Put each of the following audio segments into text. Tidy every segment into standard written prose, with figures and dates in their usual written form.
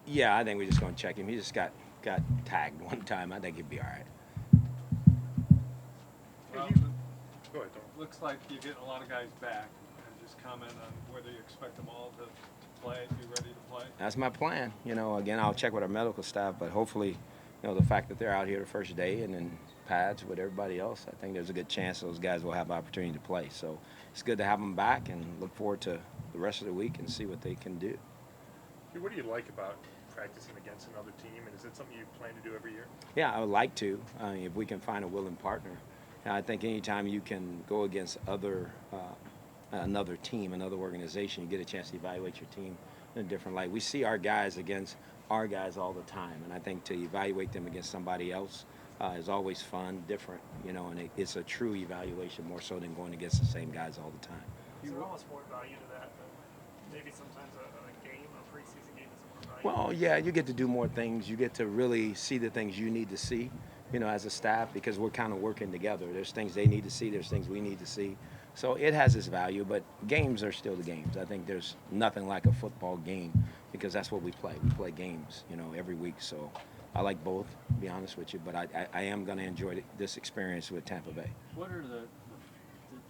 Yeah, I think we're just going to check him. He just got tagged one time. I think he'll be all right. Well, You, it go ahead, Tom. looks like you're getting a lot of guys back. And just comment on whether you expect them all to play, be ready to play. That's my plan. Again, I'll check with our medical staff, but hopefully, the fact that they're out here the first day and then pads with everybody else, I think there's a good chance those guys will have opportunity to play. So it's good to have them back and look forward to the rest of the week and see what they can do. What do you like about practicing against another team, and is it something you plan to do every year? Yeah, I would like to, if we can find a willing partner. And I think anytime you can go against another team, another organization, you get a chance to evaluate your team in a different light. We see our guys against our guys all the time, and I think to evaluate them against somebody else is always fun, different, and it's a true evaluation more so than going against the same guys all the time. Is there almost more value to that than maybe sometimes a game, a preseason game is more Well, valuable? yeah, you get to do more things. You get to really see the things you need to see, as a staff because we're kind of working together. There's things they need to see, there's things we need to see. So it has its value, but games are still the games. I think there's nothing like a football game because that's what we play. We play games, every week. So I like both, to be honest with you, but I am going to enjoy this experience with Tampa Bay. What are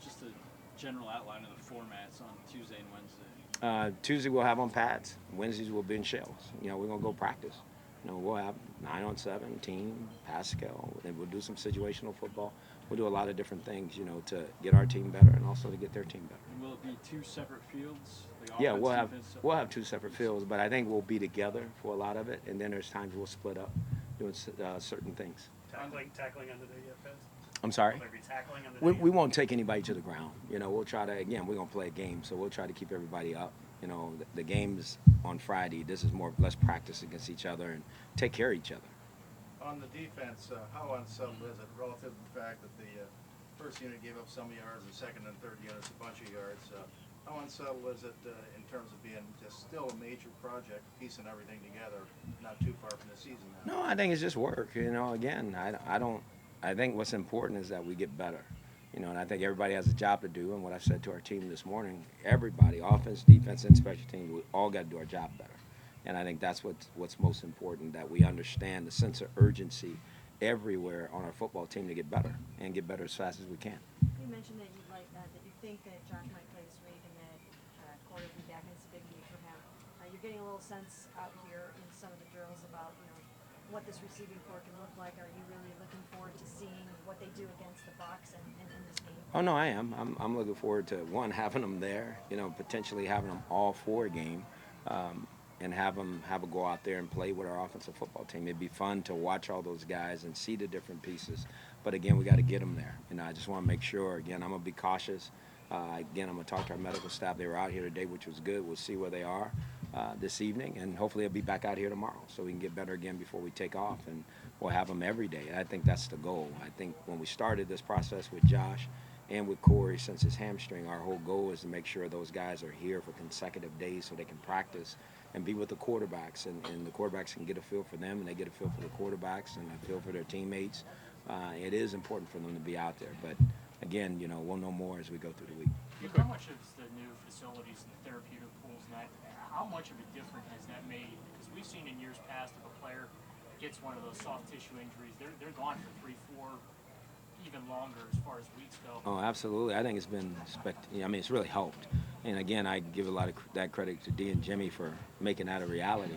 just the general outline of the formats on Tuesday and Wednesday? Tuesday we'll have on pads. Wednesdays we'll be in shells. We're gonna go practice. We'll have 9-on-7 team, Pascal, and we'll do some situational football. We'll do a lot of different things, to get our team better and also to get their team better. And will it be two separate fields? Like Yeah, offense, we'll have defense? we'll have two separate fields, but I think we'll be together for a lot of it, and then there's times we'll split up doing certain things. Tackling on the day yet, Feds? I'm sorry. Will there be tackling on the We, day we yet? won't take anybody to the ground. We'll try to, again, we're going to play a game, so we'll try to keep everybody up. The game's on Friday. This is more, let's practice against each other and take care of each other. On the defense, how unsettled is it relative to the fact that the first unit gave up some yards, the second and third units a bunch of yards? How unsettled is it in terms of being just still a major project, piecing everything together, not too far from the season now? No, I think it's just work. Again, I don't. I think what's important is that we get better. And I think everybody has a job to do. And what I've said to our team this morning, everybody, offense, defense, and special teams, we all got to do our job better. And I think that's what's most important, that we understand the sense of urgency everywhere on our football team to get better and get better as fast as we can. You mentioned that that you think that Josh might play this week and that Corey will be back, and it's a big week for him. You're getting a little sense out here in some of the drills about what this receiving core can look like. Are you really looking forward to seeing what they do against the Bucs and in this game? Oh no, I am. I'm looking forward to one having them there. Potentially having them all for a game, and have them go out there and play with our offensive football team. It'd be fun to watch all those guys and see the different pieces. But again, we got to get them there. I just want to make sure. Again, I'm gonna be cautious. Again, I'm gonna talk to our medical staff. They were out here today, which was good. We'll see where they are this evening, and hopefully they'll be back out here tomorrow, so we can get better again before we take off. And we'll have them every day. I think that's the goal. I think when we started this process with Josh and with Corey since his hamstring, our whole goal is to make sure those guys are here for consecutive days so they can practice and be with the quarterbacks, and the quarterbacks can get a feel for them, and they get a feel for the quarterbacks and a feel for their teammates. It is important for them to be out there, but again, we'll know more as we go through the week. How much of the new facilities and the therapeutic pools and that, how much of a difference has that made? Because we've seen in years past, if a player gets one of those soft tissue injuries, they're gone for 3, 4, even longer as far as weeks go. Oh, absolutely. I think it's been it's really helped. And again, I give a lot of that credit to D and Jimmy for making that a reality,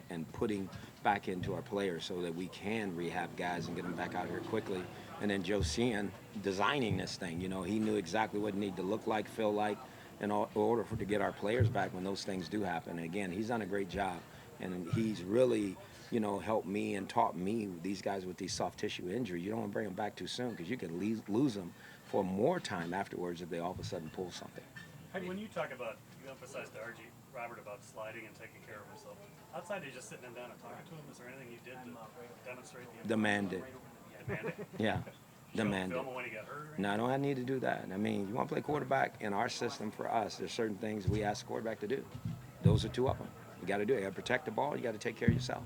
and putting back into our players so that we can rehab guys and get them back out here quickly. And then Josian designing this thing, he knew exactly what it needed to look like, feel like, in order to get our players back when those things do happen. And again, he's done a great job, and he's really helped me and taught me these guys with these soft tissue injuries. You don't want to bring them back too soon because you can lose them for more time afterwards if they all of a sudden pull something. When you talk about, you emphasize to RG Robert about sliding and taking care of himself. Outside of just sitting him down and talking to him, is there anything you did to demonstrate the Demanded. Demanded? Yeah. Show him Demanded. film when he got hurt? No, I don't need to do that. I mean, you want to play quarterback in our system for us, there's certain things we ask the quarterback to do. Those are two of them. You got to do it. You got to protect the ball. You got to take care of yourself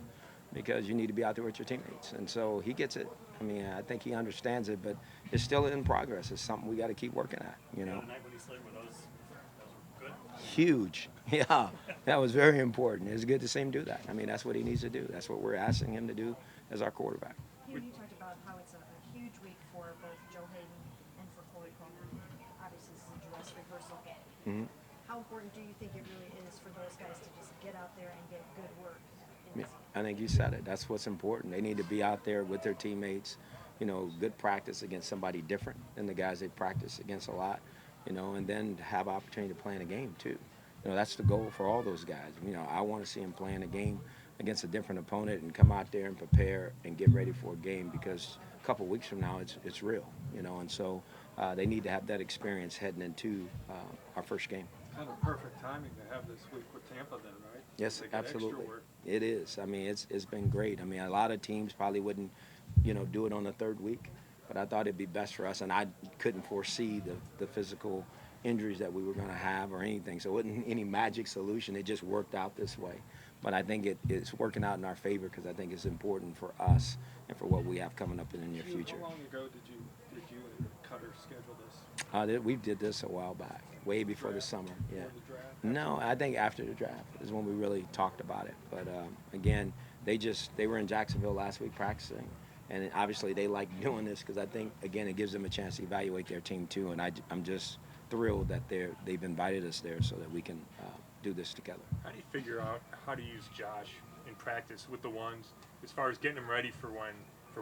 because you need to be out there with your teammates. And so he gets it. I mean, I think he understands it, but it's still in progress. It's something we got to keep working at, The night when he slid, were those were good? Huge. Yeah, that was very important. It's good to see him do that. I mean, that's what he needs to do. That's what we're asking him to do as our quarterback. Hugh, you talked about how it's a huge week for both Joe Hayden and for Corey Coleman. Obviously, this is a dress rehearsal. Mhm. How important do you think it really is for those guys to just get out there and get good work? Yeah, I think you said it. That's what's important. They need to be out there with their teammates, good practice against somebody different than the guys they practice against a lot, and then have opportunity to play in a game too. That's the goal for all those guys. I want to see them playing a game against a different opponent and come out there and prepare and get ready for a game, because a couple weeks from now it's real, and so they need to have that experience heading into our first game. Kind of perfect timing to have this week with Tampa then, right? Yes, They get extra absolutely. work. It is. I mean, it's been great. I mean, a lot of teams probably wouldn't, do it on the third week, but I thought it'd be best for us, and I couldn't foresee the physical injuries that we were going to have or anything. So it wasn't any magic solution. It just worked out this way. But I think it's working out in our favor, because I think it's important for us and for what we have coming up in the near Hugh, future. how long ago did you and Cutter schedule this? We did this a while back, way before the summer. Yeah. Before the draft? No, I think after the draft is when we really talked about it. But again, they were in Jacksonville last week practicing, and obviously they like doing this, because I think, again, it gives them a chance to evaluate their team too. And I'm just thrilled that they've invited us there so that we can do this together. How do you figure out how to use Josh in practice with the ones, as far as getting him ready for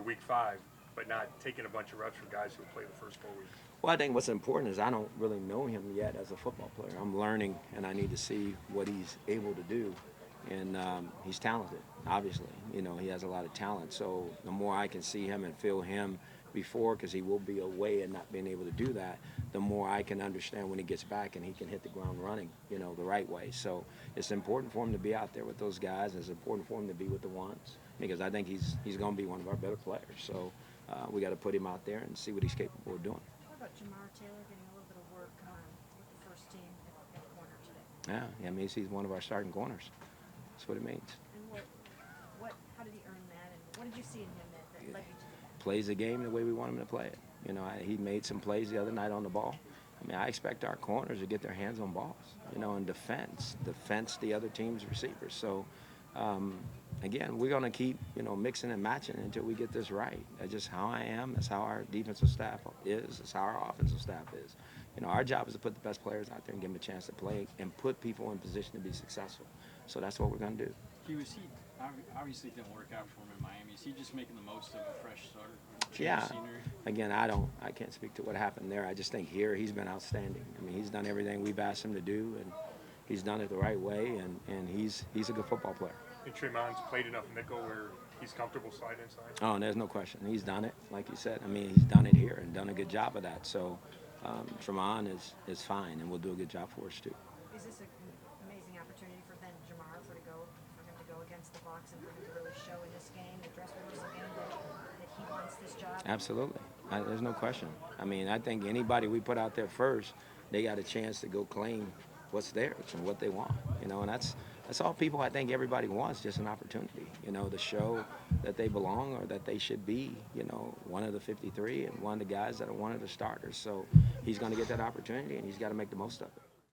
week 5, but not taking a bunch of reps from guys who play the first 4 weeks? Well, I think what's important is I don't really know him yet as a football player. I'm learning, and I need to see what he's able to do. And he's talented, obviously. He has a lot of talent. So the more I can see him and feel him before, because he will be away and not being able to do that, the more I can understand when he gets back and he can hit the ground running, the right way. So it's important for him to be out there with those guys. And it's important for him to be with the ones, because I think he's going to be one of our better players. So we got to put him out there and see what he's capable of doing. What about Jamar Taylor getting a little bit of work with the first team at corner today? Yeah, I mean, he's one of our starting corners. That's what it means. And how did he earn that? And what did you see in him that led you to that? Plays the game the way we want him to play it. He made some plays the other night on the ball. I mean, I expect our corners to get their hands on balls, and defense the other team's receivers. So, again, we're going to keep, mixing and matching until we get this right. That's just how I am. That's how our defensive staff is. That's how our offensive staff is. Our job is to put the best players out there and give them a chance to play and put people in position to be successful. So that's what we're going to do. He obviously didn't work out for him in Miami. Is he just making the most of a fresh start? Yeah. Scenery? Again, I can't speak to what happened there. I just think here he's been outstanding. I mean, he's done everything we've asked him to do, and he's done it the right way, and he's a good football player. And Tremon's played enough nickel where he's comfortable sliding inside? Oh, and there's no question. He's done it, like you said. I mean, he's done it here and done a good job of that. So Tremon is fine, and will do a good job for us too. Is this an amazing opportunity for then Jamar for him to go against the Bucs and for him to really show in this game, the dress rehearsal game, that he wants this job? Absolutely. There's no question. I mean, I think anybody we put out there first, they got a chance to go claim what's theirs and what they want, and that's all people, I think everybody wants, just an opportunity, to show that they belong or that they should be, one of the 53 and one of the guys that are one of the starters. So he's going to get that opportunity, and he's got to make the most of it.